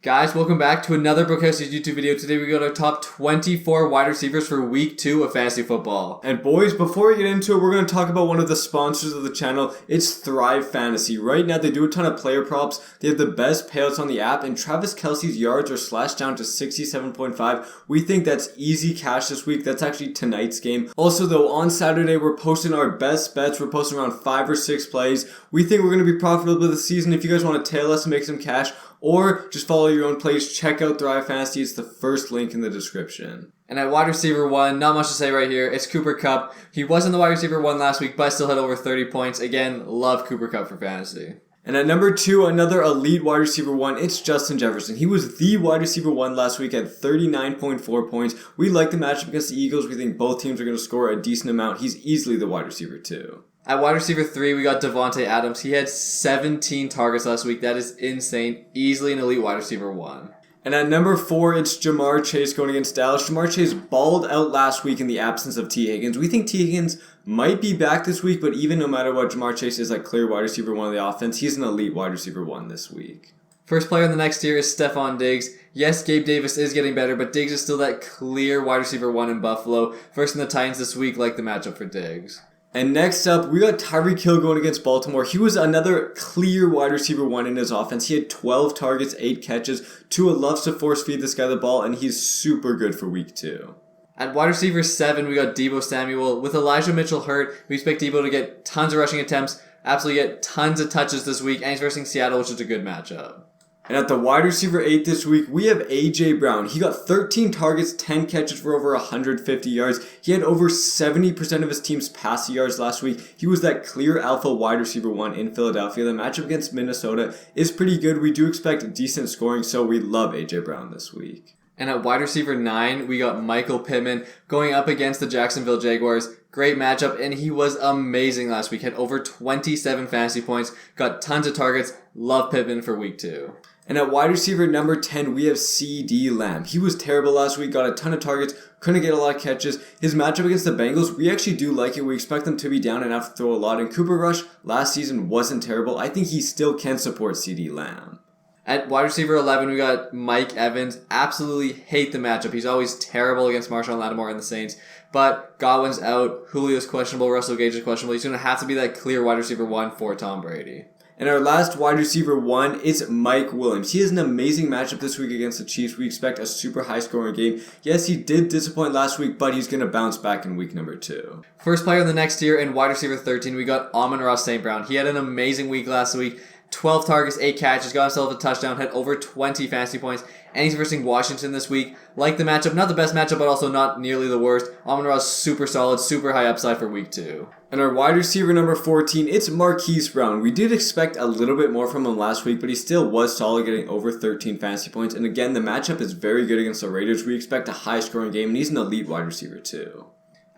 Guys, welcome back to another Broadcasters YouTube video. Today we got our top 24 wide receivers for week 2 of fantasy football. And boys, before we get into it, we're going to talk about one of the sponsors of the channel. It's Thrive Fantasy. Right now, they do a ton of player props. They have the best payouts on the app, and Travis Kelce's yards are slashed down to 67.5. We think that's easy cash this week. That's actually tonight's game. Also, though, on Saturday, we're posting our best bets. We're posting around 5 or 6 plays. We think we're going to be profitable this season. If you guys want to tail us and make some cash, or just follow your own plays, check out Thrive Fantasy. It's the first link in the description. And at wide receiver 1, not much to say right here. It's Cooper Kupp. He wasn't the wide receiver 1 last week, but still had over 30 points. Again, love Cooper Kupp for fantasy. And at number 2, another elite wide receiver 1, it's Justin Jefferson. He was the wide receiver 1 last week at 39.4 points. We like the matchup against the Eagles. We think both teams are going to score a decent amount. He's easily the wide receiver 2. At wide receiver 3, we got Devontae Adams. He had 17 targets last week. That is insane. Easily an elite wide receiver 1. And at number 4, it's Ja'Marr Chase going against Dallas. Ja'Marr Chase balled out last week in the absence of T. Higgins. We think T. Higgins might be back this week, but even no matter what, Ja'Marr Chase is like clear wide receiver 1 of the offense. He's an elite wide receiver 1 this week. First player on the next tier is Stephon Diggs. Yes, Gabe Davis is getting better, but Diggs is still that clear wide receiver 1 in Buffalo. First in the Titans this week, like the matchup for Diggs. And next up, we got Tyreek Hill going against Baltimore. He was another clear wide receiver 1 in his offense. He had 12 targets, 8 catches. Tua loves to force feed this guy the ball, and he's super good for week 2. At wide receiver 7, we got Deebo Samuel. With Elijah Mitchell hurt, we expect Deebo to get tons of rushing attempts, absolutely get tons of touches this week, and he's versing Seattle, which is a good matchup. And at the wide receiver 8 this week, we have A.J. Brown. He got 13 targets, 10 catches for over 150 yards. He had over 70% of his team's passing yards last week. He was that clear alpha wide receiver 1 in Philadelphia. The matchup against Minnesota is pretty good. We do expect decent scoring, so we love A.J. Brown this week. And at wide receiver 9, we got Michael Pittman going up against the Jacksonville Jaguars. Great matchup, and he was amazing last week. Had over 27 fantasy points, got tons of targets. Love Pittman for week 2. And at wide receiver number 10, we have CeeDee Lamb. He was terrible last week, got a ton of targets, couldn't get a lot of catches. His matchup against the Bengals, we actually do like it. We expect them to be down and have to throw a lot. And Cooper Rush last season wasn't terrible. I think he still can support CeeDee Lamb. At wide receiver 11, we got Mike Evans. Absolutely hate the matchup. He's always terrible against Marshawn Lattimore and the Saints. But Godwin's out. Julio's questionable. Russell Gage is questionable. He's going to have to be that clear wide receiver 1 for Tom Brady. And our last wide receiver 1 is Mike Williams. He has an amazing matchup this week against the Chiefs. We expect a super high scoring game. Yes, he did disappoint last week, but he's going to bounce back in week number 2. First player in the next tier in wide receiver 13, we got Amon-Ra St. Brown. He had an amazing week last week. 12 targets, 8 catches, got himself a touchdown, had over 20 fantasy points, and he's versing Washington this week. Like the matchup, not the best matchup, but also not nearly the worst. Amon-Ra's super solid, super high upside for week 2. And our wide receiver number 14, it's Marquise Brown. We did expect a little bit more from him last week, but he still was solid, getting over 13 fantasy points. And again, the matchup is very good against the Raiders. We expect a high-scoring game, and he's an elite wide receiver too.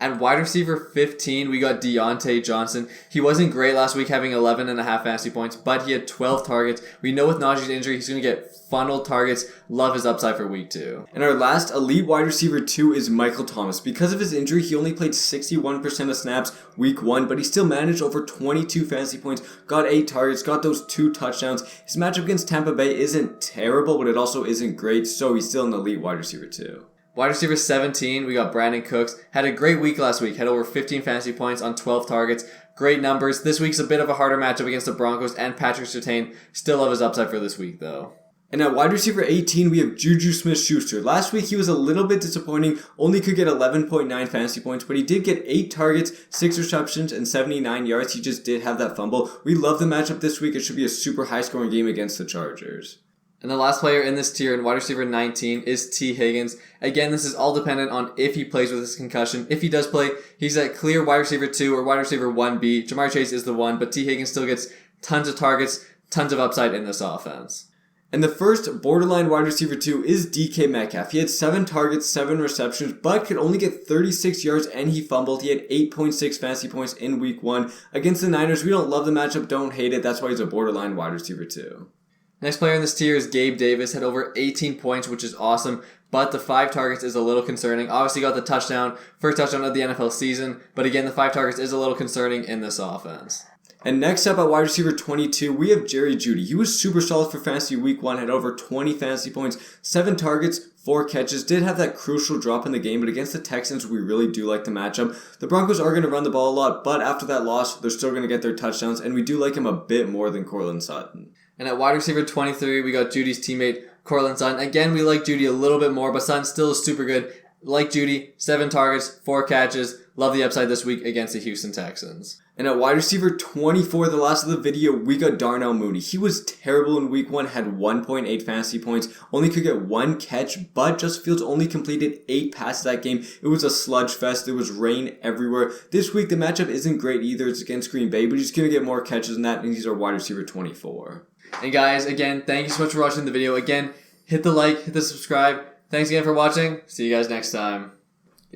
At wide receiver 15, we got Deontay Johnson. He wasn't great last week, having 11.5 fantasy points, but he had 12 targets. We know with Najee's injury, he's going to get funneled targets. Love his upside for week 2. And our last elite wide receiver 2 is Michael Thomas. Because of his injury, he only played 61% of snaps week 1, but he still managed over 22 fantasy points, got 8 targets, got those 2 touchdowns. His matchup against Tampa Bay isn't terrible, but it also isn't great, so he's still an elite wide receiver 2. Wide receiver 17, we got Brandon Cooks. Had a great week last week. Had over 15 fantasy points on 12 targets. Great numbers. This week's a bit of a harder matchup against the Broncos and Patrick Surtain. Still love his upside for this week, though. And at wide receiver 18, we have Juju Smith-Schuster. Last week, he was a little bit disappointing. Only could get 11.9 fantasy points, but he did get 8 targets, 6 receptions, and 79 yards. He just did have that fumble. We love the matchup this week. It should be a super high-scoring game against the Chargers. And the last player in this tier in wide receiver 19 is T. Higgins. Again, this is all dependent on if he plays with his concussion. If he does play, he's a clear wide receiver 2 or wide receiver 1B. Ja'Marr Chase is the 1, but T. Higgins still gets tons of targets, tons of upside in this offense. And the first borderline wide receiver 2 is DK Metcalf. He had 7 targets, 7 receptions, but could only get 36 yards and he fumbled. He had 8.6 fantasy points in week 1. Against the Niners, we don't love the matchup, don't hate it. That's why he's a borderline wide receiver 2. Next player in this tier is Gabe Davis. Had over 18 points, which is awesome, but the 5 targets is a little concerning. Obviously got the touchdown, first touchdown of the NFL season, but again, the 5 targets is a little concerning in this offense. And next up at wide receiver 22, we have Jerry Jeudy. He was super solid for fantasy week 1, had over 20 fantasy points, 7 targets, 4 catches. Did have that crucial drop in the game, but against the Texans, we really do like the matchup. The Broncos are going to run the ball a lot, but after that loss, they're still going to get their touchdowns, and we do like him a bit more than Courtland Sutton. And at wide receiver 23, we got Judy's teammate, Courtland Sutton. Again, we like Jeudy a little bit more, but Sutton still is super good. Like Jeudy, 7 targets, 4 catches. Love the upside this week against the Houston Texans. And at wide receiver 24, the last of the video, we got Darnell Mooney. He was terrible in week 1, had 1.8 fantasy points, only could get 1 catch, but Justin Fields only completed 8 passes that game. It was a sludge fest. There was rain everywhere. This week, the matchup isn't great either. It's against Green Bay, but he's going to get more catches than that, and he's our wide receiver 24. And guys, again, thank you so much for watching the video. Again, hit the like, hit the subscribe. Thanks again for watching. See you guys next time.